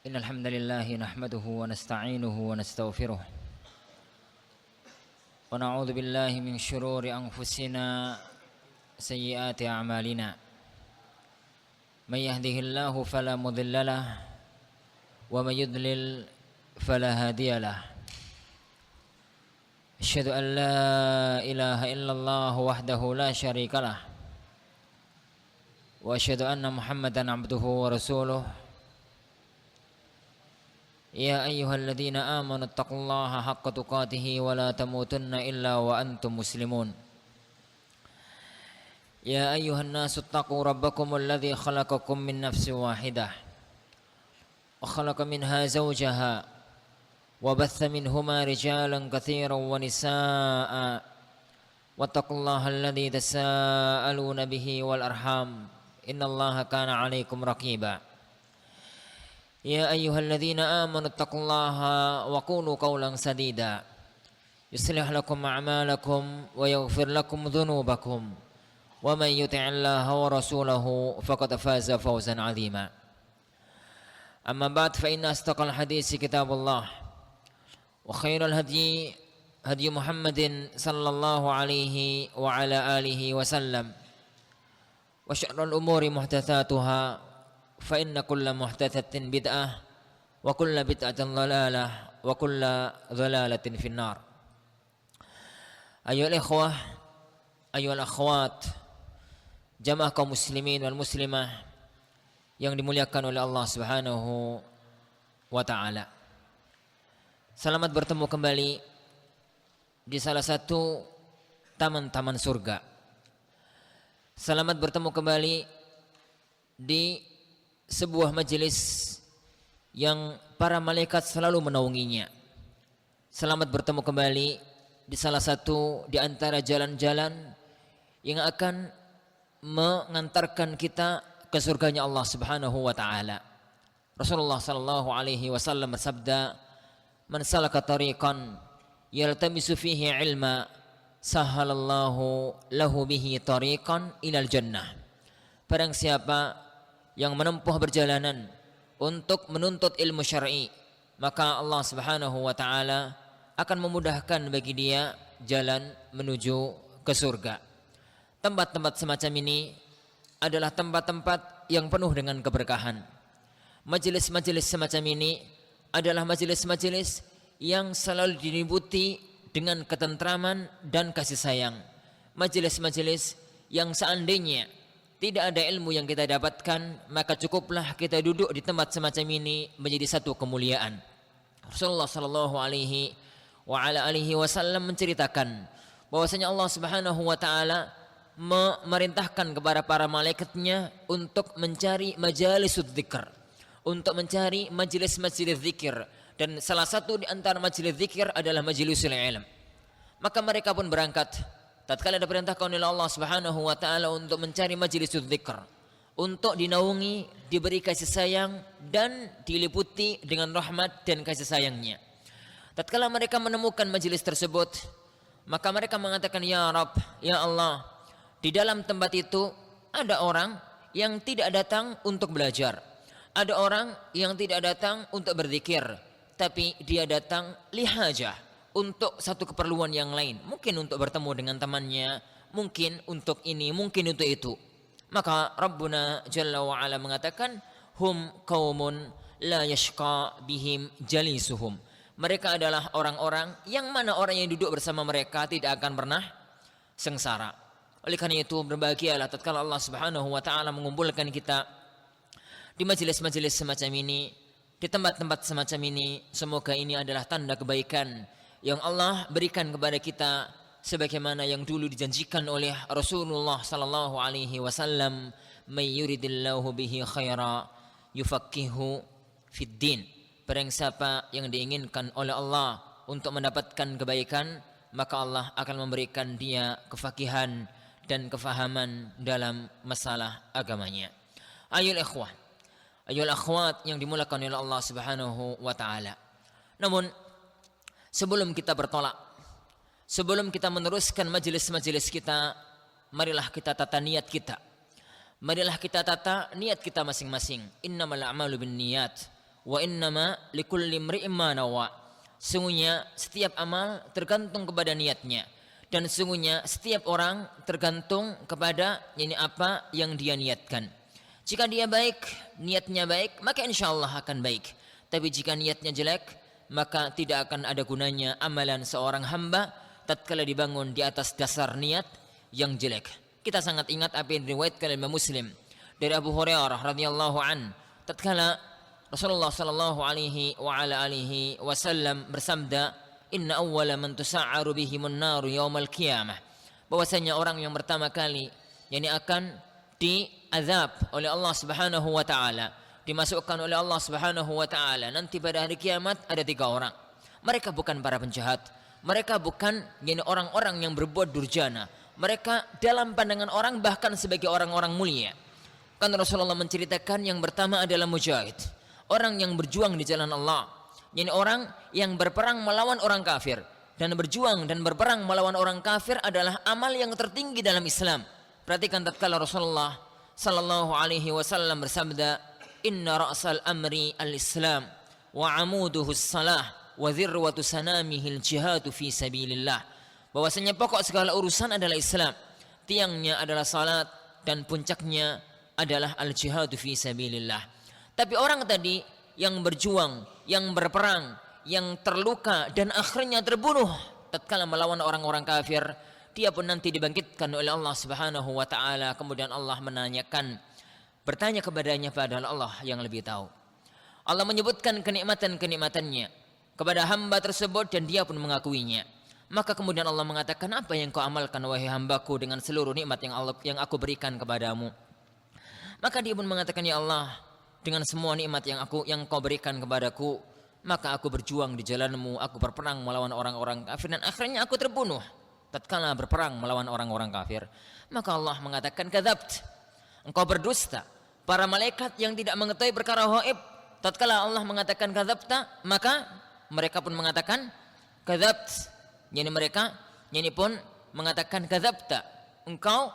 إن الحمد لله نحمده ونستعينه ونستغفره ونعوذ بالله من شرور أنفسنا سيئات أعمالنا من يهده الله فلا مضل له ومن يضلل فلا هادي له أشهد أن لا إله إلا الله وحده لا شريك له وأشهد أن محمدا عبده ورسوله يا أيها الذين آمنوا اتقوا الله حق تقاته ولا تموتن إلا وأنتم مسلمون يا أيها الناس اتقوا ربكم الذي خلقكم من نفس واحدة وخلق منها زوجها وبث منهما رجالا كثيرا ونساء واتقوا الله الذي تساءلون به والأرحام إن الله كان عليكم رقيبا يا أيها الذين آمنوا اتقوا الله وقولوا قولا سديدا يصلح لكم أعمالكم ويغفر لكم ذنوبكم ومن يطع الله ورسوله فقد فاز فوزا عظيما أما بعد فإن أصدق الحديث كتاب الله وخير الهدي هدي محمد صلى الله عليه وعلى آله وسلم وشر الأمور محدثاتها فإن كل محدثة بدعة وكل بدعة ضلالة وكل ضلالة في النار. أيها الإخوة أيها الأخوات jamaah kaum muslimin wal muslimah yang dimuliakan oleh Allah Subhanahu wa taala. Selamat bertemu kembali di salah satu taman-taman surga. Selamat bertemu kembali di sebuah majelis yang para malaikat selalu menaunginya. Selamat bertemu kembali di salah satu di antara jalan-jalan yang akan mengantarkan kita ke surganya Allah Subhanahu wa taala. Rasulullah sallallahu alaihi wasallam bersabda, "Man salaka tariqan yaltamisu fihi ilma, sahhalallahu lahu bihi tariqan ilal jannah." Barang siapa yang menempuh perjalanan untuk menuntut ilmu syar'i, maka Allah Subhanahu wa taala akan memudahkan bagi dia jalan menuju ke surga. Tempat-tempat semacam ini adalah tempat-tempat yang penuh dengan keberkahan. Majelis-majelis semacam ini adalah majelis-majelis yang selalu diliputi dengan ketentraman dan kasih sayang. Majelis-majelis yang seandainya tidak ada ilmu yang kita dapatkan, maka cukuplah kita duduk di tempat semacam ini menjadi satu kemuliaan. Rasulullah sallallahu alaihi wa ala alihi wasallam menceritakan bahwasanya Allah Subhanahu wa taala memerintahkan kepada para malaikatnya untuk mencari majalisud dzikr, untuk mencari majelis-majelis zikir, dan salah satu di antara majelis zikir adalah majlisul ilm. Maka mereka pun berangkat tatkala diperintahkan oleh Allah Subhanahu wa taala untuk mencari majlisud dzikr, untuk dinaungi, diberi kasih sayang dan diliputi dengan rahmat dan kasih sayangnya. Tatkala mereka menemukan majelis tersebut, maka mereka mengatakan, "Ya Rabb, ya Allah, di dalam tempat itu ada orang yang tidak datang untuk belajar, ada orang yang tidak datang untuk berzikir, tapi dia datang lihajah, untuk satu keperluan yang lain, mungkin untuk bertemu dengan temannya, mungkin untuk ini, mungkin untuk itu." Maka Rabbuna Jalla wa Ala mengatakan, "Hum qaumun la yashqa bihim jalisuhum." Mereka adalah orang-orang yang mana orang yang duduk bersama mereka tidak akan pernah sengsara. Oleh karena itu berbahagialah tatkala Allah Subhanahu wa taala mengumpulkan kita di majelis-majelis semacam ini, di tempat-tempat semacam ini. Semoga ini adalah tanda kebaikan yang Allah berikan kepada kita, sebagaimana yang dulu dijanjikan oleh Rasulullah sallallahu alaihi wasallam, "May yuridillahu bihi khaira yufaqihu fid din." Barang siapa yang diinginkan oleh Allah untuk mendapatkan kebaikan, maka Allah akan memberikan dia kefakihan dan kefahaman dalam masalah agamanya. Ayyul ikhwah, ayyul akhwat yang dimulakan oleh Allah Subhanahu wa taala. Namun sebelum kita bertolak, sebelum kita meneruskan majelis-majelis kita, marilah kita tata niat kita. Marilah kita tata niat kita masing-masing. Innamal a'malu binniyat Wa innama likulli imri'in ma nawa. Sungguhnya setiap amal tergantung kepada niatnya, dan sungguhnya setiap orang tergantung kepada ini apa yang dia niatkan. Jika dia baik, niatnya baik, maka insyaallah akan baik. Tapi jika niatnya jelek, maka tidak akan ada gunanya amalan seorang hamba tatkala dibangun di atas dasar niat yang jelek. Kita sangat ingat apa yang diriwayatkan oleh Imam Muslim dari Abu Hurairah radhiyallahu an, tatkala Rasulullah sallallahu alaihi wa ala alihi wasallam bersabda, "Inna awwala man tusa'aru bihimun naru yaumal qiyamah." Bahwasanya orang yang pertama kali yakni akan diazab oleh Allah Subhanahu wa taala, dimasukkan oleh Allah Subhanahu wa taala nanti pada hari kiamat, ada 3 orang. Mereka bukan para penjahat, mereka bukan yakni orang-orang yang berbuat durjana. Mereka dalam pandangan orang bahkan sebagai orang-orang mulia. Kan Rasulullah menceritakan yang pertama adalah mujahid, orang yang berjuang di jalan Allah. Ini orang yang berperang melawan orang kafir, dan berjuang dan berperang melawan orang kafir adalah amal yang tertinggi dalam Islam. Perhatikan tatkala Rasulullah sallallahu alaihi wasallam bersabda, "Inna ra'sal amri al-Islam wa 'amuduhu as-salah wa dhirwatu sanamihi al-jihadu fi sabilillah." Bahwasanya pokok segala urusan adalah Islam, tiangnya adalah salat, dan puncaknya adalah al-jihadu fi sabilillah. Tapi orang tadi yang berjuang, yang berperang, yang terluka dan akhirnya terbunuh tatkala melawan orang-orang kafir, dia pun nanti dibangkitkan oleh Allah Subhanahu wa taala. Kemudian Allah bertanya kepadanya, padahal Allah yang lebih tahu. Allah menyebutkan kenikmatan-kenikmatannya kepada hamba tersebut dan dia pun mengakuinya. Maka kemudian Allah mengatakan, apa yang kau amalkan wahai hambaku dengan seluruh nikmat yang aku berikan kepadamu? Maka dia pun mengatakan, ya Allah, dengan semua nikmat yang kau berikan kepadaku, maka aku berjuang di jalanmu, aku berperang melawan orang-orang kafir, dan akhirnya aku terbunuh tatkala berperang melawan orang-orang kafir. Maka Allah mengatakan, kadzabt, engkau berdusta. Para malaikat yang tidak mengetahui perkara gaib, tatkala Allah mengatakan kadzabta, maka mereka pun mengatakan kadzabt. Yani mereka pun mengatakan kadzabta, engkau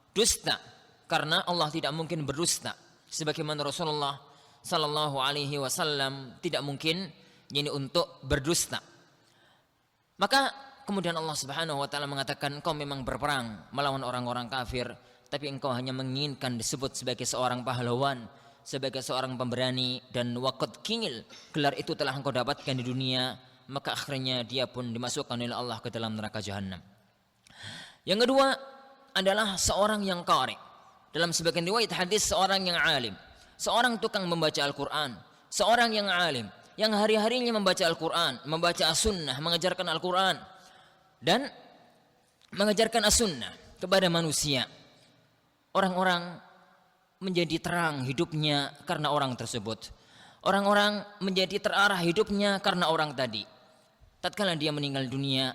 dusta, karena Allah tidak mungkin berdusta. Sebagaimana Rasulullah sallallahu alaihi wasallam tidak mungkin untuk berdusta. Maka kemudian Allah Subhanahu wa taala mengatakan, engkau memang berperang melawan orang-orang kafir, tapi engkau hanya menginginkan disebut sebagai seorang pahlawan, sebagai seorang pemberani, dan waqad qil, gelar itu telah engkau dapatkan di dunia. Maka akhirnya dia pun dimasukkan oleh Allah ke dalam neraka jahanam. Yang kedua adalah seorang yang qari. Dalam sebagian riwayat hadis, seorang yang alim, seorang tukang membaca Al-Quran, seorang yang alim, yang hari-harinya membaca Al-Quran, membaca As-Sunnah, mengajarkan Al-Quran dan mengajarkan As-Sunnah kepada manusia. Orang-orang menjadi terang hidupnya karena orang tersebut. Orang-orang menjadi terarah hidupnya karena orang tadi. Tatkala dia meninggal dunia,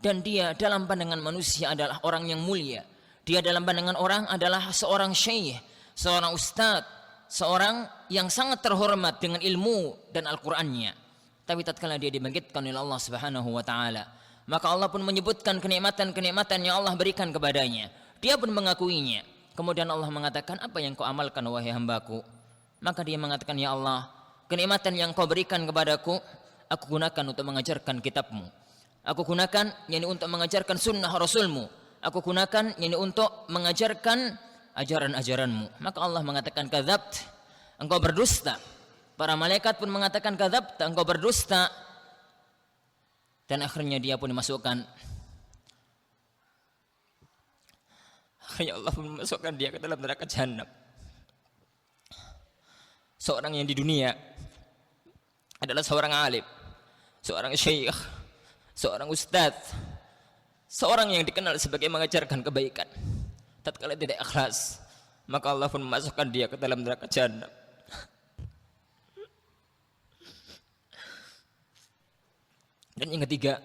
dan dia dalam pandangan manusia adalah orang yang mulia, dia dalam pandangan orang adalah seorang syekh, seorang ustadz, seorang yang sangat terhormat dengan ilmu dan Al-Qur'annya. Tapi tatkala dia dibangkitkan oleh Allah Subhanahu wa taala, maka Allah pun menyebutkan kenikmatan-kenikmatan yang Allah berikan kepadanya. Dia pun mengakuinya. Kemudian Allah mengatakan, apa yang kau amalkan wahai hambaku? Maka dia mengatakan, ya Allah, kenikmatan yang kau berikan kepadaku, aku gunakan untuk mengajarkan kitabmu. Aku gunakan untuk mengajarkan sunnah Rasulmu. Aku gunakan untuk mengajarkan ajaran-ajaranmu. Maka Allah mengatakan, kadzabt, engkau berdusta. Para malaikat pun mengatakan, kadzabt, engkau berdusta. Dan akhirnya dia pun dimasukkan. Akhirnya Allah pun memasukkan dia ke dalam neraka jahanam. Seorang yang di dunia adalah seorang alim, seorang syekh, seorang ustadz, seorang yang dikenal sebagai mengajarkan kebaikan. Tatkala tidak ikhlas, maka Allah pun memasukkan dia ke dalam neraka jahanam. Dan yang ketiga,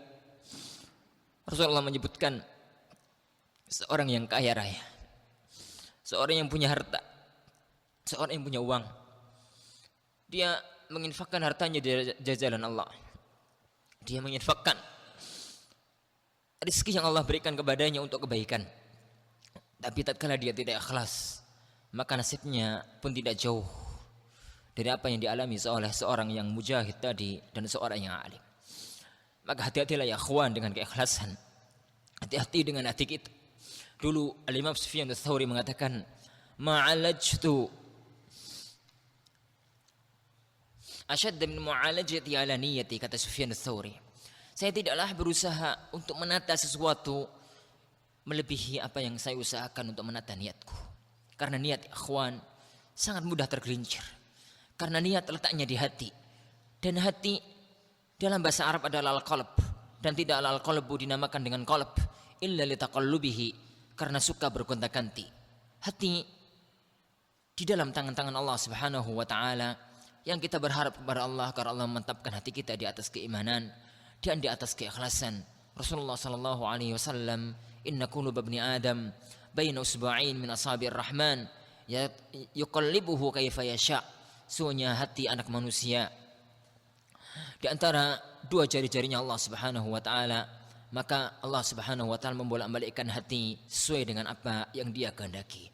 Rasulullah menyebutkan seorang yang kaya raya, seorang yang punya harta, seorang yang punya uang. Dia menginfakkan hartanya di jalan Allah. Dia menginfakkan rezeki yang Allah berikan kepadanya untuk kebaikan. Tapi tatkala dia tidak ikhlas, maka nasibnya pun tidak jauh dari apa yang dialami oleh seorang yang mujahid tadi dan seorang yang alim. Maka hati-hatilah ya ikhwan dengan keikhlasan. Hati-hati dengan hati kita. Dulu Al-Imam Sufyan Ats-Tsauri mengatakan, "Ma'alajtu asyad min mu'alajati ala niyati," kata Sufyan Ats-Tsauri. Saya tidaklah berusaha untuk menata sesuatu melebihi apa yang saya usahakan untuk menata niatku. Karena niat ikhwan sangat mudah tergelincir. Karena niat letaknya di hati. Dan hati dalam bahasa Arab adalah al-qalb, dan tidak al-qalbu dinamakan dengan qalb illa litaqallubihi, karena suka bergonta-ganti. Hati di dalam tangan-tangan Allah Subhanahu wa taala, yang kita berharap kepada Allah agar Allah memantapkan hati kita di atas keimanan dan di atas keikhlasan. Rasulullah sallallahu alaihi wasallam, "Inna quluba ibni Adam baina usba'in min asabi'ir rahman yuqallibuhu kaifa yasha." Sesungguhnya hati anak manusia di antara dua jari-jarinya Allah Subhanahu wa taala, maka Allah Subhanahu wa taala membolak-balikkan hati sesuai dengan apa yang Dia kehendaki.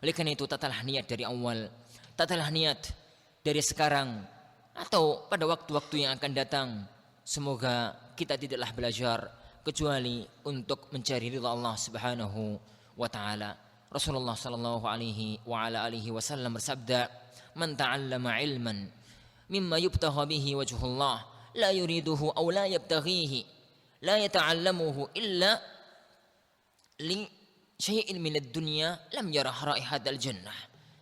Oleh karena itu, tatalah niat dari awal, tatalah niat dari sekarang atau pada waktu-waktu yang akan datang. Semoga kita tidaklah belajar kecuali untuk mencari ridha Allah Subhanahu wa taala. Rasulullah sallallahu alaihi wa ala alihi wasallam bersabda, "Man ta'allama ilman mimma yubtagha bihi wajhullah la yuriduhu aw la yabtaghihi la yata'allamuhu illa li syai'in minad dunya lam yarah raihatal jannah."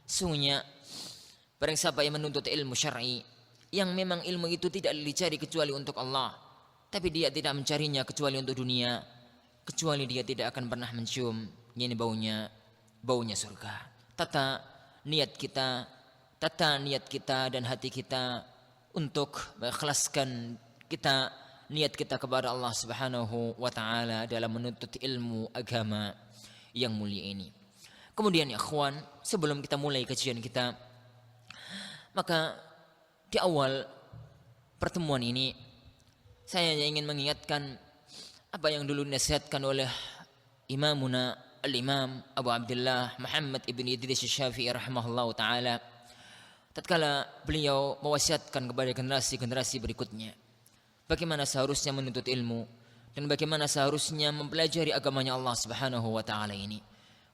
Sungguhnya barang siapa yang menuntut ilmu syar'i yang memang ilmu itu tidak dicari kecuali untuk Allah, tapi dia tidak mencarinya kecuali untuk dunia, kecuali dia tidak akan pernah mencium baunya surga. Tata niat kita dan hati kita untuk mengikhlaskan niat kita kepada Allah Subhanahu wa taala dalam menuntut ilmu agama yang mulia ini. Kemudian ya ikhwan, sebelum kita mulai kajian kita, maka di awal pertemuan ini saya ingin mengingatkan apa yang dulu dinasihatkan oleh Imamuna Al-Imam Abu Abdullah Muhammad ibn Idris Syafi'i rahimahullah ta'ala, tatkala beliau mewasiatkan kepada generasi-generasi berikutnya bagaimana seharusnya menuntut ilmu dan bagaimana seharusnya mempelajari agamanya Allah Subhanahu wa taala ini.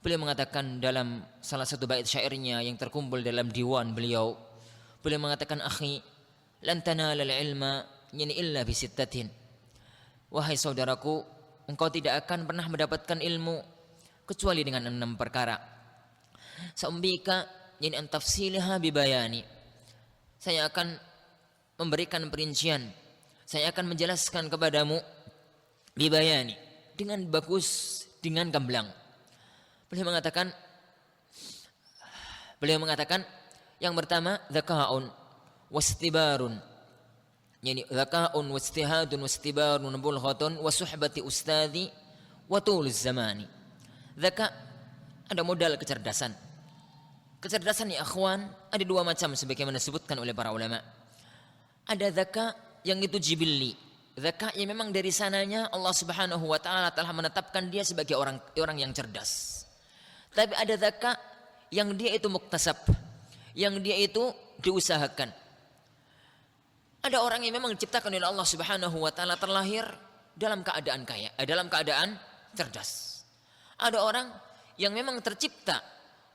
Beliau mengatakan dalam salah satu bait syairnya yang terkumpul dalam diwan beliau mengatakan, "Akhi, lan tanalal ilma illa bi sittatin." Wahai saudaraku, engkau tidak akan pernah mendapatkan ilmu kecuali dengan 6 perkara. Sa'umbika an tafsilha bibayani. Saya akan memberikan perincian, saya akan menjelaskan kepadamu bibayani, dengan bagus, dengan gamblang. Beliau mengatakan yang pertama, dzaka'un wastibarun, yani dzaka'un wastihadun wastibarun bulghatun wa suhbati ustadzi wa tuluz zamani. Dzaka ada modal kecerdasan. Kecerdasan ya akhwan ada 2 macam sebagaimana disebutkan oleh para ulama. Ada dzaka yang itu jibilli, dzaka yang memang dari sananya Allah Subhanahu wa taala telah menetapkan dia sebagai orang yang cerdas. Tapi ada dzaka yang dia itu muktasab, yang dia itu diusahakan. Ada orang yang memang diciptakan oleh Allah Subhanahu wa taala terlahir dalam keadaan kaya, dalam keadaan cerdas. Ada orang yang memang tercipta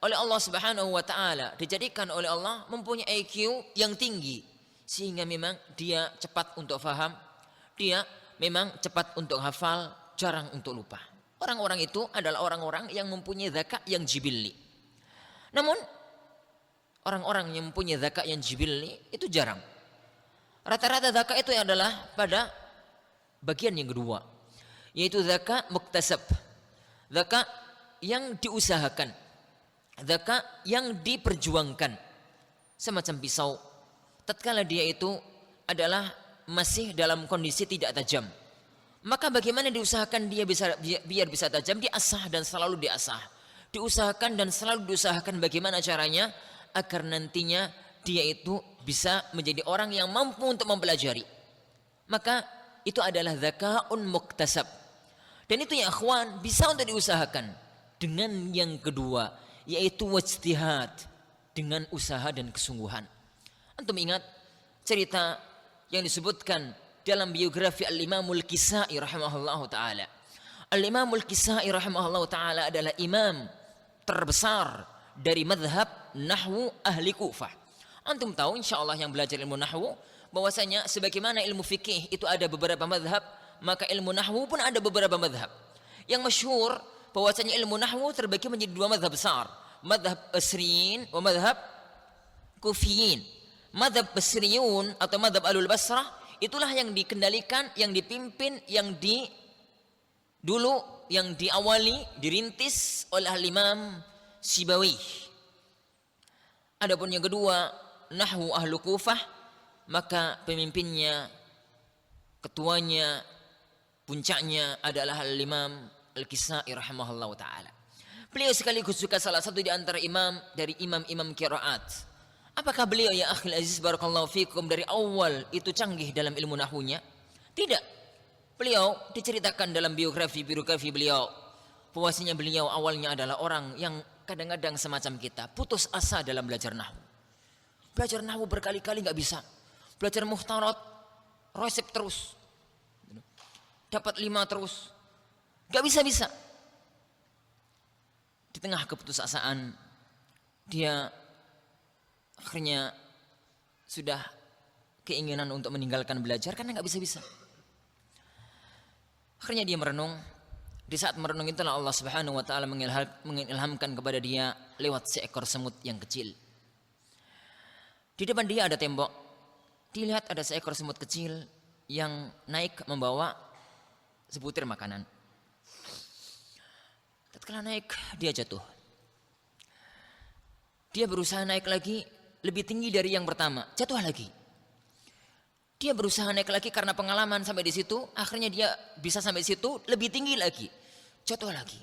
oleh Allah Subhanahu wa taala, dijadikan oleh Allah mempunyai IQ yang tinggi sehingga memang dia cepat untuk faham, dia memang cepat untuk hafal, jarang untuk lupa. Orang-orang itu adalah orang-orang yang mempunyai zakat yang jibilli. Namun orang-orang yang mempunyai zakat yang jibilli itu jarang. Rata-rata zakat itu adalah pada bagian yang kedua, yaitu zakat muktasab, zakat yang diusahakan, zakat yang diperjuangkan. Semacam pisau, tatkala dia itu adalah masih dalam kondisi tidak tajam, maka bagaimana diusahakan dia biar bisa tajam? Diasah dan selalu diasah, diusahakan dan selalu diusahakan. Bagaimana caranya agar nantinya dia itu bisa menjadi orang yang mampu untuk mempelajari? Maka itu adalah zaka'un muktasab. Dan itu ya akhwan bisa untuk diusahakan. Dengan yang kedua, yaitu wajtihad, dengan usaha dan kesungguhan. Antum ingat cerita yang disebutkan dalam biografi Al-Imamul Kisai rahimahullahu taala. Al-Imamul Kisai rahimahullahu taala adalah imam terbesar dari madhab nahwu ahli Kufah. Antum tahu insyaallah yang belajar ilmu nahwu bahwasanya sebagaimana ilmu fikih itu ada beberapa madhab, maka ilmu nahwu pun ada beberapa madhab. Yang masyhur bahwasanya ilmu nahwu terbagi menjadi dua madhab besar, madhab Basriyin wa madhab Kufiyin. Madhab Basriyun atau madhab Ahlul Basrah itulah yang dikendalikan, yang dipimpin, yang diawali, dirintis oleh Imam Sibawi. Adapun yang kedua, nahwu ahlu Kufah, maka pemimpinnya, ketuanya, puncaknya adalah Imam Al-Kisai rahimahullah ta'ala. Beliau sekaligus juga salah satu di antara imam dari imam-imam qiraat. Apakah beliau ya akhil aziz barakallahu fikum dari awal itu canggih dalam ilmu nahwunya? Tidak. Beliau diceritakan dalam biografi beliau bahwasanya beliau awalnya adalah orang yang kadang-kadang semacam kita, putus asa dalam belajar nahwu. Belajar nahwu berkali-kali nggak bisa. Belajar muhtarat, resep terus. Dapat 5 terus. Nggak bisa-bisa. Di tengah keputusasaan dia akhirnya sudah keinginan untuk meninggalkan belajar karena nggak bisa-bisa. Akhirnya dia merenung. Di saat merenung itulah Allah Subhanahu wa taala mengilhamkan kepada dia lewat seekor semut yang kecil. Di depan dia ada tembok. Dilihat ada seekor semut kecil yang naik membawa sebutir makanan. Tatkala naik dia jatuh. Dia berusaha naik lagi lebih tinggi dari yang pertama, jatuh lagi. Dia berusaha naik lagi karena pengalaman sampai di situ, akhirnya dia bisa sampai di situ lebih tinggi lagi, jatuh lagi.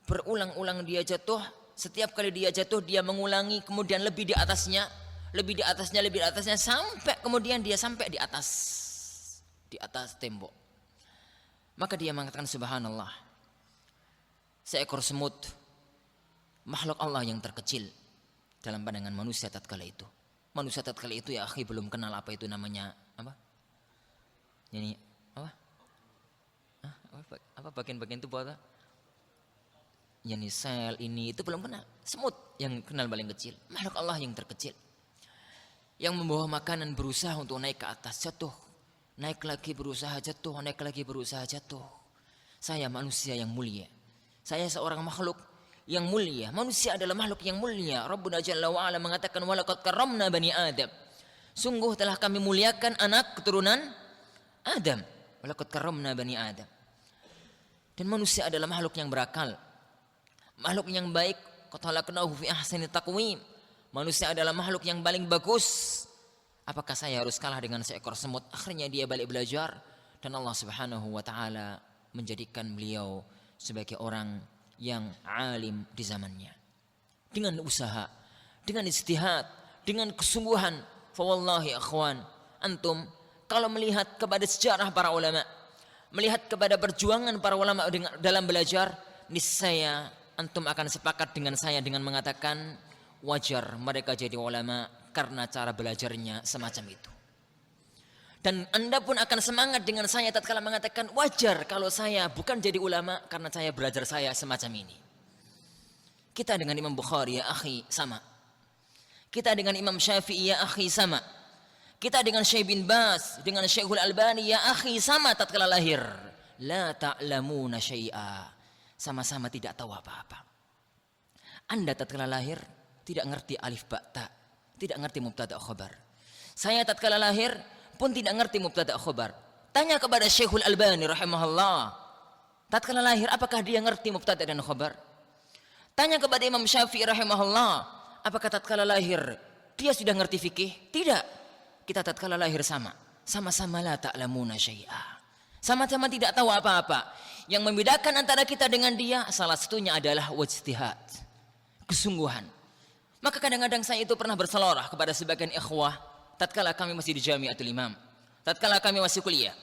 Berulang-ulang dia jatuh, setiap kali dia jatuh dia mengulangi, kemudian lebih di atasnya, sampai kemudian dia sampai di atas tembok. Maka dia mengatakan subhanallah, seekor semut, makhluk Allah yang terkecil dalam pandangan manusia tatkala itu. Manusia tatkala itu ya akhi belum kenal apa itu namanya apa? Ini apa? Apa bagian-bagian itu apa? Yani sel ini itu belum kenal. Semut yang kenal paling kecil. Makhluk Allah yang terkecil. Yang membawa makanan berusaha untuk naik ke atas, jatuh. Naik lagi berusaha jatuh, naik lagi berusaha jatuh. Saya manusia yang mulia. Saya seorang makhluk yang mulia. Manusia adalah makhluk yang mulia. Rabbuna Jalla wa Ala mengatakan walaqad karramna bani Adam. Sungguh telah kami muliakan anak keturunan Adam. Walaqad karramna bani Adam. Dan manusia adalah makhluk yang berakal. Makhluk yang baik. Qad khalaqnahu fi ahsani taqwim. Manusia adalah makhluk yang paling bagus. Apakah saya harus kalah dengan seekor semut? Akhirnya dia balik belajar dan Allah Subhanahu wa taala menjadikan beliau sebagai orang yang alim di zamannya. Dengan usaha, dengan istihad, dengan kesungguhan. Fa wallahi akhwan, antum kalau melihat kepada sejarah para ulama, melihat kepada perjuangan para ulama dalam belajar, niscaya antum akan sepakat dengan saya dengan mengatakan wajar mereka jadi ulama karena cara belajarnya semacam itu. Dan anda pun akan semangat dengan saya tatkala mengatakan wajar kalau saya bukan jadi ulama karena saya belajar saya semacam ini. Kita dengan Imam Bukhari ya akhi sama. Kita dengan Imam Syafi'i ya akhi sama. Kita dengan Syekh bin Baz, dengan Syekhul Albani ya akhi sama tatkala lahir. La ta'lamuna syai'a. Sama-sama tidak tahu apa-apa. Anda tatkala lahir tidak ngerti alif ba ta, tidak ngerti mubtada khabar. Saya tatkala lahir pun tidak ngerti mubtada khabar. Tanya kepada Syekhul Albani rahimahullah, tatkala lahir apakah dia ngerti mubtada dan khabar? Tanya kepada Imam Syafi'i rahimahullah, apakah tatkala lahir dia sudah ngerti fikih? Tidak. Kita tatkala lahir sama-sama la ta'lamuna syai'a. Sama-sama tidak tahu apa-apa. Yang membedakan antara kita dengan dia salah satunya adalah wajtihad, kesungguhan. Maka kadang-kadang saya itu pernah berselorah kepada sebagian ikhwah tatkala kami masih di Jami'atul Imam, tatkala kami masih kuliah.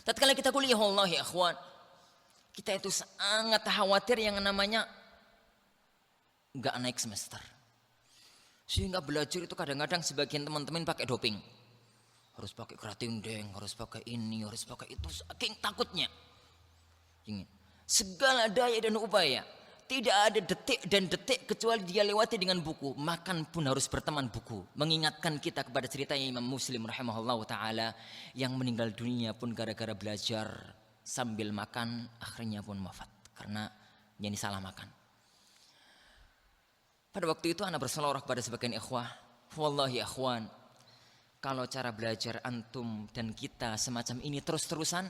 Tatkala kita kuliah wallahi ikhwan, kita itu sangat khawatir yang namanya enggak naik semester. Sehingga belajar itu kadang-kadang sebagian teman-teman pakai doping. Harus pakai keratindeng, harus pakai ini, harus pakai itu, saking takutnya. Segala daya dan upaya, tidak ada detik dan detik kecuali dia lewati dengan buku. Makan pun harus berteman buku. Mengingatkan kita kepada ceritanya Imam Muslim rahimahullah ta'ala, yang meninggal dunia pun gara-gara belajar sambil makan, akhirnya pun wafat karena jadi salah makan. Pada waktu itu anak berseloroh kepada sebagian ikhwah, wallahi ikhwan, kalau cara belajar antum dan kita semacam ini terus-terusan,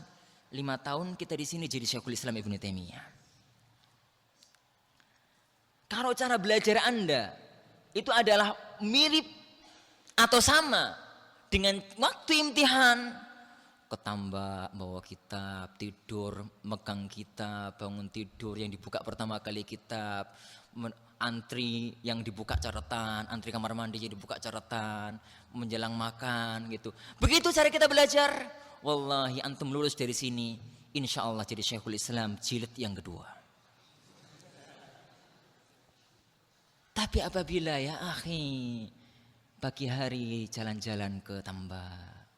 5 tahun kita di sini jadi Syekhul Islam Ibnu Taimiyah. Kalau cara belajar Anda itu adalah mirip atau sama dengan waktu imtihan, ketambah bawa kitab, tidur megang kitab, bangun tidur yang dibuka pertama kali kitab, antri yang dibuka catatan, antri kamar mandi yang dibuka catatan, menjelang makan gitu. Begitu cara kita belajar. Wallahi antum lulus dari sini, insya Allah jadi Syekhul Islam jilid yang kedua. Tapi apabila ya akhi, pagi hari jalan-jalan ke tambak,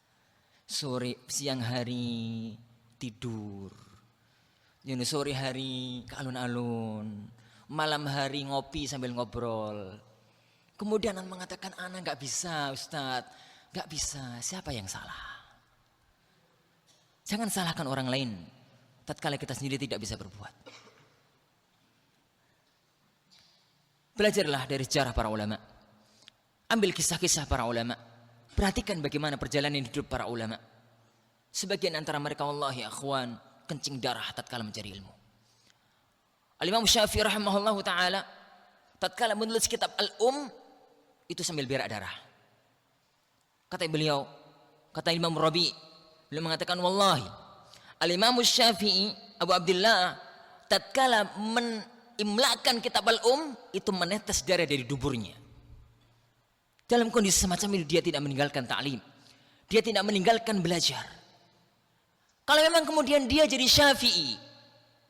siang hari tidur, sore hari ke alun-alun, malam hari ngopi sambil ngobrol. Kemudian anak mengatakan, anak gak bisa Ustadz, gak bisa. Siapa yang salah? Jangan salahkan orang lain tatkala kita sendiri tidak bisa berbuat. Belajarlah dari sejarah para ulama. Ambil kisah-kisah para ulama. Perhatikan bagaimana perjalanan hidup para ulama. Sebagian antara mereka wallahi akhwan kencing darah tatkala mencari ilmu. Al-Imam Syafi'i rahimahullahu taala tatkala menulis kitab Al-Um itu sambil berak darah. Kata beliau, kata Imam Rabi, beliau mengatakan wallahi Al-Imam Syafi'i Abu Abdullah tatkala menimlakan kitab Al-Um itu menetes darah dari duburnya. Dalam kondisi semacam ini dia tidak meninggalkan ta'lim. Dia tidak meninggalkan belajar. Kalau memang kemudian dia jadi Syafi'i,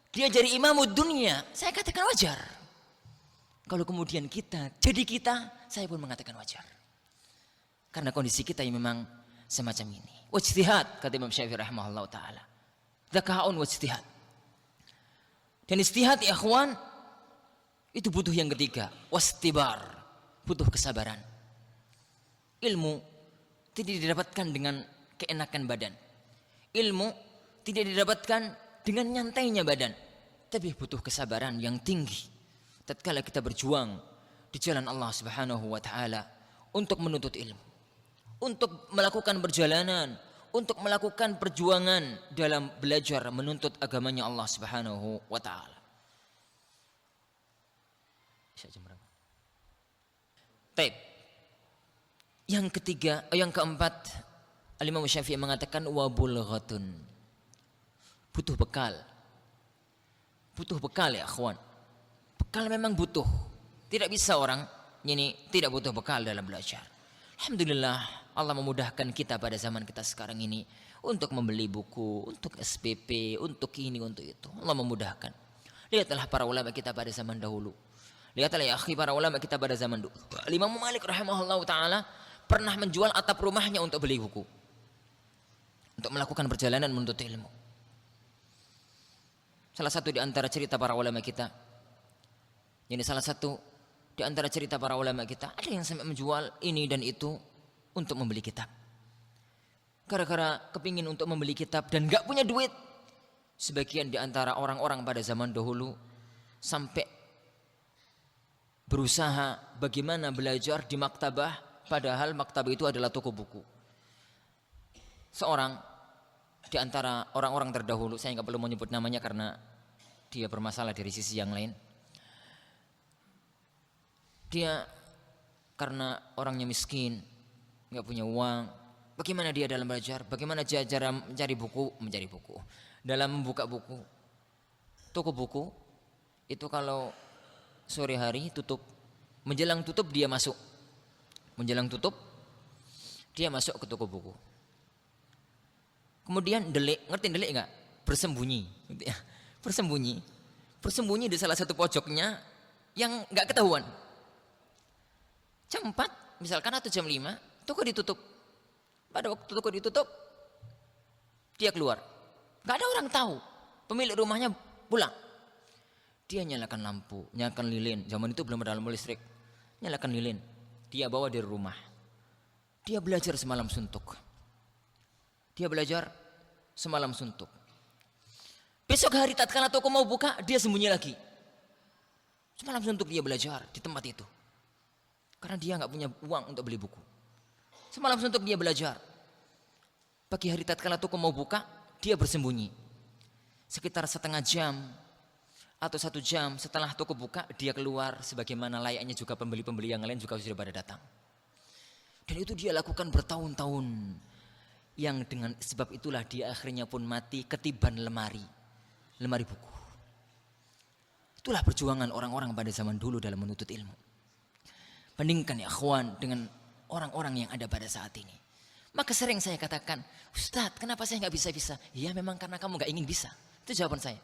dia jadi imamud dunia, saya katakan wajar. Kalau kemudian kita jadi kita, saya pun mengatakan wajar. Karena kondisi kita yang memang semacam ini. Wajtihad, kata Imam Syafi'i rahimahullah ta'ala. Dzakaun wajtihad. Dan istihad ya akhwan, itu butuh yang ketiga. Wastibar, butuh kesabaran. Ilmu tidak didapatkan dengan keenakan badan. Ilmu tidak didapatkan dengan nyantainya badan. Tapi butuh kesabaran yang tinggi. Tatkala kita berjuang di jalan Allah Subhanahu wa taala untuk menuntut ilmu, untuk melakukan perjalanan, untuk melakukan perjuangan dalam belajar menuntut agamanya Allah Subhanahu wa taala. Baik. Yang ketiga, yang keempat, Al-Imam Syafi'i mengatakan wabulghatun. Butuh bekal. Butuh bekal ya akhwan. Bekal memang butuh. Tidak bisa orang ini tidak butuh bekal dalam belajar. Alhamdulillah Allah memudahkan kita pada zaman kita sekarang ini untuk membeli buku, untuk SPP, untuk ini, untuk itu. Allah memudahkan. Lihatlah para ulama kita pada zaman dahulu. Lihatlah ya akhi para ulama kita pada zaman dahulu. Imam Malik rahimahullah ta'ala pernah menjual atap rumahnya untuk beli buku. Untuk melakukan perjalanan menuntut ilmu. Salah satu di antara cerita para ulama kita. Ini salah satu di antara cerita para ulama kita. Ada yang sampai menjual ini dan itu untuk membeli kitab. Gara-gara kepingin untuk membeli kitab dan gak punya duit. Sebagian di antara orang-orang pada zaman dahulu sampai berusaha bagaimana belajar di maktabah. Padahal maktabah itu adalah toko buku. Seorang di antara orang-orang terdahulu, saya nggak perlu menyebut namanya karena dia bermasalah dari sisi yang lain. Dia karena orangnya miskin, nggak punya uang. Bagaimana dia dalam belajar? Bagaimana cara mencari buku? Dalam membuka buku, toko buku itu kalau sore hari tutup, menjelang tutup dia masuk. Menjelang tutup, dia masuk ke toko buku. Kemudian delik, ngerti delik nggak? Bersembunyi, gitu ya. Bersembunyi di salah satu pojoknya yang nggak ketahuan. Jam 4 misalkan atau jam 5 toko ditutup. Pada waktu toko ditutup dia keluar. Gak ada orang tahu. Pemilik rumahnya pulang. Dia nyalakan lampu, nyalakan lilin. Zaman itu belum ada lampu listrik. Nyalakan lilin. Dia bawa dari rumah. Dia belajar semalam suntuk. Dia belajar semalam suntuk. Besok hari tatkala toko mau buka, dia sembunyi lagi. Semalam suntuk dia belajar di tempat itu. Karena dia nggak punya uang untuk beli buku. Semalam suntuk dia belajar. Pagi hari tatkala toko mau buka, dia bersembunyi. Sekitar setengah jam atau 1 jam setelah toko buka, dia keluar sebagaimana layaknya juga pembeli-pembeli yang lain juga sudah pada datang. Dan itu dia lakukan bertahun-tahun. Yang dengan sebab itulah dia akhirnya pun mati ketiban lemari buku. Itulah perjuangan orang-orang pada zaman dulu dalam menuntut ilmu. Bandingkan ya ikhwan dengan orang-orang yang ada pada saat ini. Maka sering saya katakan, Ustadz kenapa saya nggak bisa-bisa? Ya memang karena kamu nggak ingin bisa. Itu jawaban saya.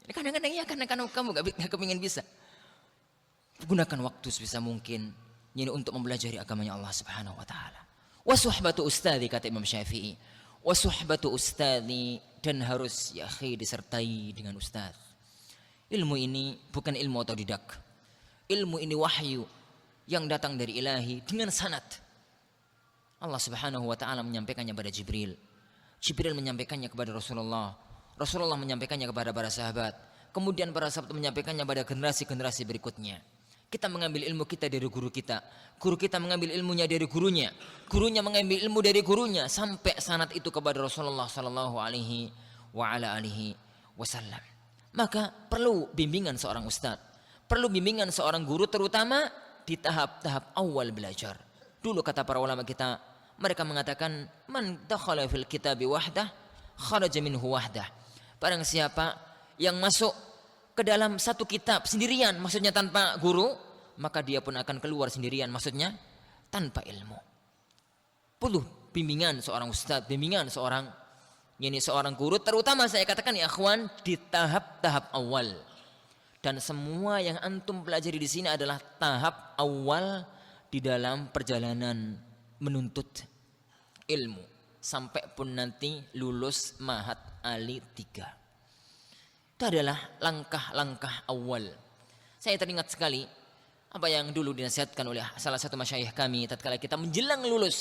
Kadang-kadang ya karena kamu nggak kepingin bisa. Gunakan waktu sebisa mungkin ini untuk mempelajari agamanya Allah Subhanahu wa taala. Wa suhbatu ustadzi kata Imam Syafi'i. Wa suhbatu ustadzi, dan harus ya akhi disertai dengan ustadz. Ilmu ini bukan ilmu otodidak. Ilmu ini wahyu yang datang dari ilahi dengan sanad. Allah Subhanahu wa taala menyampaikannya pada Jibril. Jibril menyampaikannya kepada Rasulullah. Rasulullah menyampaikannya kepada para sahabat. Kemudian para sahabat menyampaikannya pada generasi-generasi berikutnya. Kita mengambil ilmu kita dari guru kita. Guru kita mengambil ilmunya dari gurunya. Gurunya mengambil ilmu dari gurunya. Sampai sanad itu kepada Rasulullah sallallahu alaihi wasallam. Maka perlu bimbingan seorang ustadz. Perlu bimbingan seorang guru terutama di tahap-tahap awal belajar. Dulu kata para ulama kita, mereka mengatakan man dakhala fil kitabi wahdah kharaja minhu wahdah. Barang siapa yang masuk ke dalam satu kitab sendirian, maksudnya tanpa guru, maka dia pun akan keluar sendirian, maksudnya tanpa ilmu. Perlu bimbingan seorang ustadz, bimbingan seorang guru, terutama saya katakan ya akhwan di tahap-tahap awal. Dan semua yang antum pelajari di sini adalah tahap awal di dalam perjalanan menuntut ilmu sampai pun nanti lulus Mahat Ali 3. Itu adalah langkah-langkah awal. Saya teringat sekali apa yang dulu dinasihatkan oleh salah satu masyayikh kami tatkala kita menjelang lulus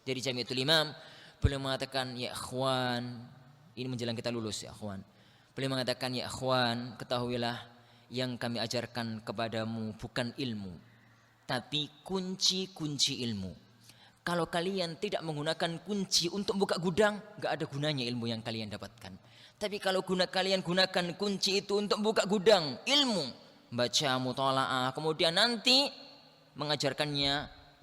dari Jamiatul Imam. Beliau mengatakan, ya ikhwan, ini menjelang kita lulus ya ikhwan. Beliau mengatakan, ya ikhwan, ketahuilah yang kami ajarkan kepadamu bukan ilmu, tapi kunci-kunci ilmu. Kalau kalian tidak menggunakan kunci untuk buka gudang, gak ada gunanya ilmu yang kalian dapatkan. Tapi kalau kalian gunakan kunci itu untuk buka gudang ilmu, baca muthala'ah, kemudian nanti mengajarkannya,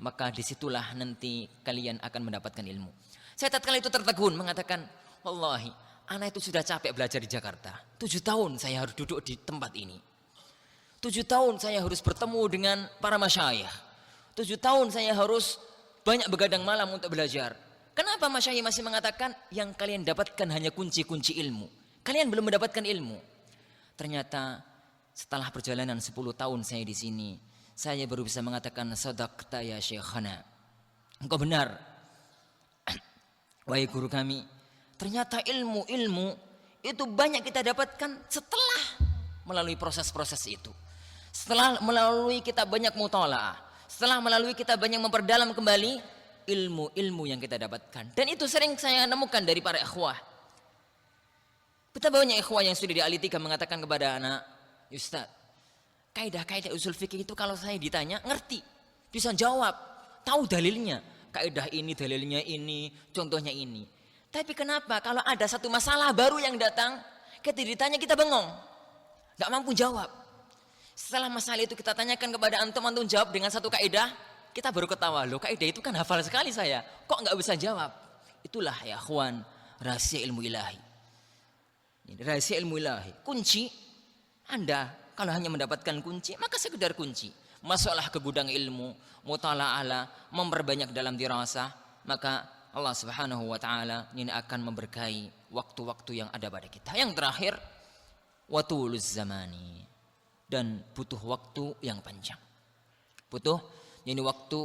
maka disitulah nanti kalian akan mendapatkan ilmu. Saya tatkala itu tertegun mengatakan, wallahi, anak itu sudah capek belajar di Jakarta. 7 tahun saya harus duduk di tempat ini. 7 tahun saya harus bertemu dengan para masyayikh. 7 tahun saya harus banyak begadang malam untuk belajar. Kenapa masyayikh masih mengatakan yang kalian dapatkan hanya kunci-kunci ilmu? Kalian belum mendapatkan ilmu. Ternyata setelah perjalanan 10 tahun saya di sini, saya baru bisa mengatakan sadaqta ya syekhana. Engkau benar, wahai guru kami. Ternyata ilmu-ilmu itu banyak kita dapatkan setelah melalui proses-proses itu. Setelah melalui kita banyak muthala'ah, setelah melalui kita banyak memperdalam kembali ilmu-ilmu yang kita dapatkan. Dan itu sering saya nemukan dari para ikhwah. Betapa banyak ikhwah yang sudah di Ali 3 mengatakan kepada anak, Ustaz, kaidah-kaidah usul fikih itu kalau saya ditanya ngerti, bisa jawab, tahu dalilnya. Kaidah ini dalilnya ini, contohnya ini. Tapi kenapa kalau ada satu masalah baru yang datang, ketika ditanya kita bengong, gak mampu jawab. Setelah masalah itu kita tanyakan kepada antum jawab dengan satu kaidah, kita baru ketawa, loh kaidah itu kan hafal sekali saya, kok gak bisa jawab. Itulah ya akhwan, rahasia ilmu ilahi. Ini rahasia ilmu ilahi. Kunci, Anda kalau hanya mendapatkan kunci, maka sekedar kunci. Masuklah ke gudang ilmu, muthala'ah, memperbanyak dalam dirasah, maka Allah Subhanahu wa taala ini akan memberkahi waktu-waktu yang ada pada kita. Yang terakhir, watuluz zamani, dan butuh waktu yang panjang. Butuh Ini waktu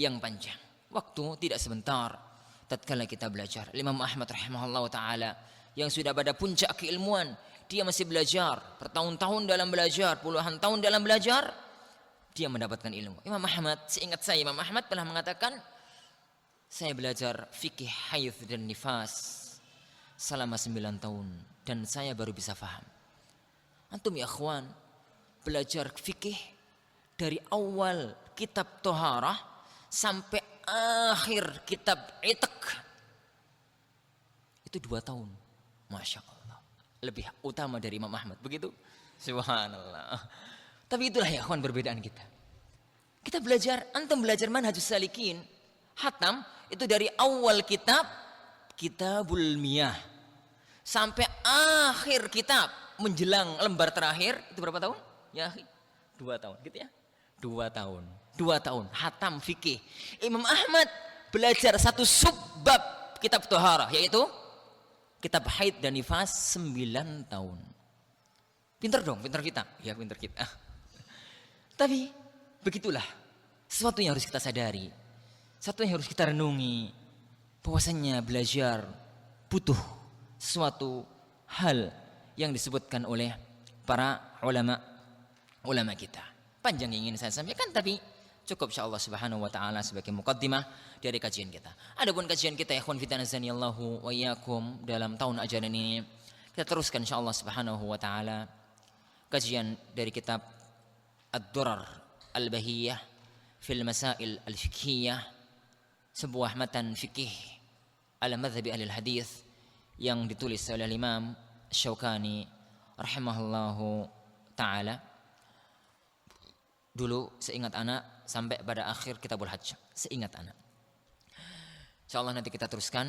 yang panjang, waktu tidak sebentar tatkala kita belajar. Imam Ahmad rahimahullah taala yang sudah pada puncak keilmuan, dia masih belajar bertahun-tahun dalam belajar, puluhan tahun dalam belajar, dia mendapatkan ilmu. Imam Ahmad, seingat saya Imam Ahmad pernah mengatakan, saya belajar fikih haid dan nifas selama 9 tahun dan saya baru bisa faham. Antum ya akhwan, belajar fikih dari awal kitab Toharah sampai akhir kitab Itak itu 2 tahun. Masya Allah, lebih utama dari Imam Ahmad, begitu? Subhanallah. Tapi itulah ya akhwan perbedaan kita. Kita belajar, antum belajar manhajus salikin, hatam itu dari awal Kitabul Miyah sampai akhir kitab menjelang lembar terakhir itu berapa tahun? Ya, 2 tahun gitu ya. 2 tahun. 2 tahun hatam fikih. Imam Ahmad belajar satu subbab kitab Toharah, yaitu kitab haid dan nifas 9 tahun. Pinter dong, pinter kita. Ya pinter kita. Tapi begitulah sesuatu yang harus kita sadari, satu yang harus kita renungi, bahwasannya belajar butuh sesuatu hal yang disebutkan oleh para ulama kita. Panjang yang ingin saya sampaikan, tapi cukup insyaallah subhanahu wa ta'ala sebagai muqaddimah dari kajian kita. Adapun kajian kita ya ikhwan fillah azanillahu wa iyyakum dalam tahun ajaran ini, kita teruskan insyaallah subhanahu wa ta'ala kajian dari kitab Ad-Durar Al-Bahiyah fil Masail Al-Fiqhiyah, sebuah matan fikih ala madhhabi ahli hadis yang ditulis oleh Imam Syaukani rahimahullahu ta'ala. Dulu seingat anak sampai pada akhir Kitabul Hajj, seingat anak. Insyaallah nanti kita teruskan.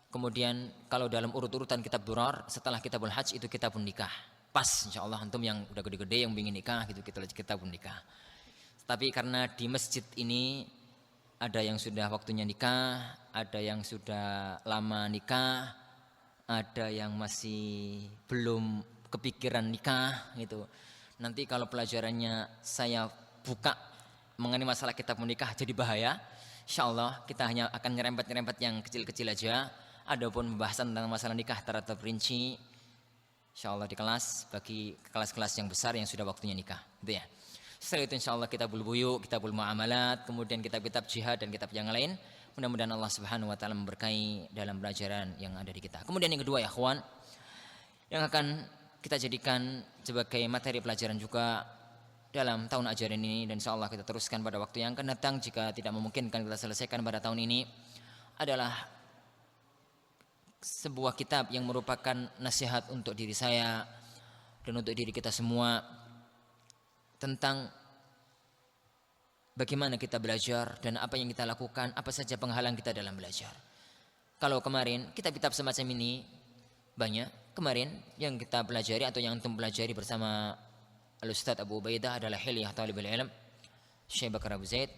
Kemudian kalau dalam urut-urutan kitab Durar, setelah Kitabul Hajj itu Kitabun Nikah. Pas insyaallah antum yang udah gede-gede yang ingin nikah gitu, kita Kitabun Nikah. Tapi karena di masjid ini ada yang sudah waktunya nikah, ada yang sudah lama nikah, ada yang masih belum kepikiran nikah gitu. Nanti kalau pelajarannya saya buka mengenai masalah kitab menikah jadi bahaya. Insyaallah kita hanya akan nyerempet-nyerempet yang kecil-kecil aja. Adapun pembahasan tentang masalah nikah secara terperinci insyaallah di kelas, bagi kelas-kelas yang besar yang sudah waktunya nikah, gitu ya. Setelah itu insyaallah kitabul buyu, kitabul muamalat, kemudian kitab-kitab jihad dan kitab yang lain. Mudah-mudahan Allah Subhanahu wa taala memberkahi dalam pelajaran yang ada di kita. Kemudian yang kedua ya ikhwan, yang akan kita jadikan sebagai materi pelajaran juga dalam tahun ajaran ini, dan insyaallah kita teruskan pada waktu yang akan datang jika tidak memungkinkan kita selesaikan pada tahun ini, adalah sebuah kitab yang merupakan nasihat untuk diri saya dan untuk diri kita semua tentang bagaimana kita belajar dan apa yang kita lakukan, apa saja penghalang kita dalam belajar. Kalau kemarin kitab-kitab semacam ini banyak. Kemarin yang kita pelajari atau yang antum pelajari bersama Al-Ustaz Abu Ubaidah adalah Hilyah Talibul Ilm Syekh Bakar Abu Zaid.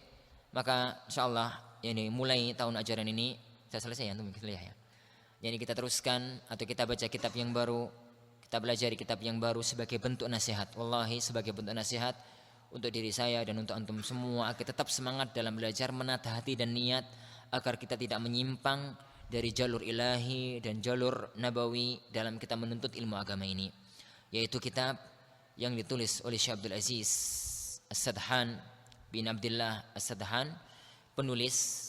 Maka insyaallah ini mulai tahun ajaran ini saya selesai ya antum Hilyah ya. Jadi kita teruskan atau kita baca kitab yang baru, kita pelajari kitab yang baru sebagai bentuk nasihat. Wallahi sebagai bentuk nasihat untuk diri saya dan untuk antum semua agar tetap semangat dalam belajar, menata hati dan niat agar kita tidak menyimpang dari jalur ilahi dan jalur nabawi dalam kita menuntut ilmu agama ini, yaitu kitab yang ditulis oleh Syekh Abdul Aziz As-Sadhan bin Abdullah As-Sadhan, penulis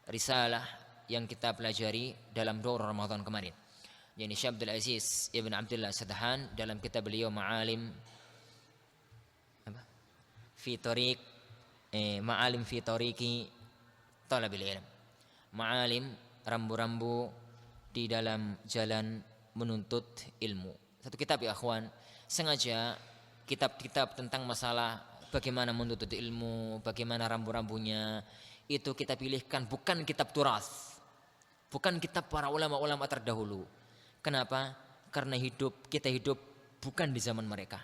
risalah yang kita pelajari dalam daurah Ramadan kemarin. Jadi Syekh Abdul Aziz Ibn Abdullah As-Sadhan dalam kitab beliau Ma'alim fi tariq Ma'alim fi tariqi talabil ilm, Ma'alim rambu-rambu di dalam jalan menuntut ilmu. Satu kitab ya akhwan, sengaja kitab-kitab tentang masalah bagaimana menuntut ilmu, bagaimana rambu-rambunya, itu kita pilihkan bukan kitab turas, bukan kitab para ulama-ulama terdahulu. Kenapa? Karena kita hidup bukan di zaman mereka.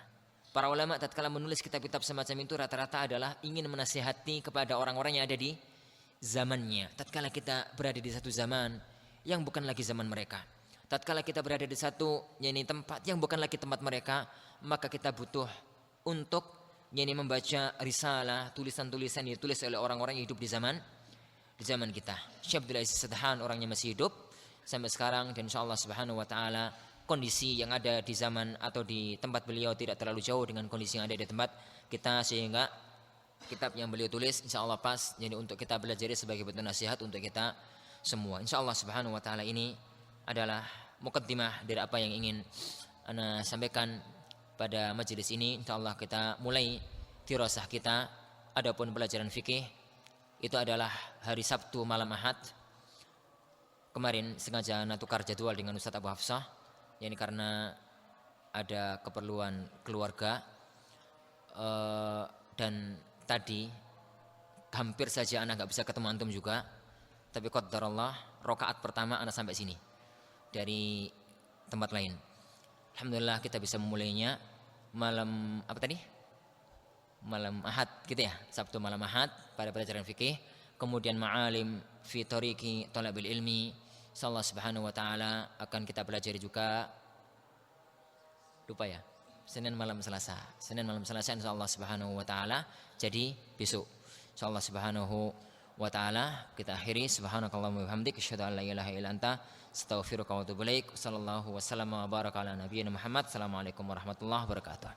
Para ulama tatkala menulis kitab-kitab semacam itu rata-rata adalah ingin menasihati kepada orang-orang yang ada di zamannya. Tatkala kita berada di satu zaman yang bukan lagi zaman mereka, tatkala kita berada di satu tempat yang bukan lagi tempat mereka, maka kita butuh untuk yakni membaca risalah, tulisan-tulisan yang ditulis oleh orang-orang yang hidup di zaman kita. Syekh Abdul Aziz Sadhan orangnya masih hidup sampai sekarang, dan insyaallah subhanahu wa taala kondisi yang ada di zaman atau di tempat beliau tidak terlalu jauh dengan kondisi yang ada di tempat kita, sehingga kitab yang beliau tulis insyaallah pas jadi untuk kita belajar sebagai bentuk nasihat untuk kita semua. Insyaallah subhanahu wa taala ini adalah mukaddimah dari apa yang ingin ana sampaikan pada majelis ini. Insyaallah kita mulai dirasah kita. Adapun pelajaran fikih itu adalah hari Sabtu malam Ahad. Kemarin sengaja tukar jadwal dengan Ustaz Abu Hafsah, yakni karena ada keperluan keluarga, dan tadi hampir saja anak nggak bisa ketemu antum juga, tapi qadarullah rakaat pertama anak sampai sini dari tempat lain. Alhamdulillah kita bisa memulainya malam apa tadi? Malam Ahad gitu ya, Sabtu malam Ahad pada pelajaran fikih. Kemudian ma'alim fi tariqi talabil ilmi, insyaallah subhanahu wa taala akan kita pelajari juga. Lupa ya, Senin malam Selasa insyaallah subhanahu wa taala. Jadi besok insyaallah subhanahu wa taala kita akhiri. Subhanakallahumma wa bihamdika asyhadu an la ilaha illa anta astaghfiruka wa atubu ilaik. Sallallahu wasallam wa baraka ala nabiyina Muhammad. Assalamualaikum warahmatullahi wabarakatuh.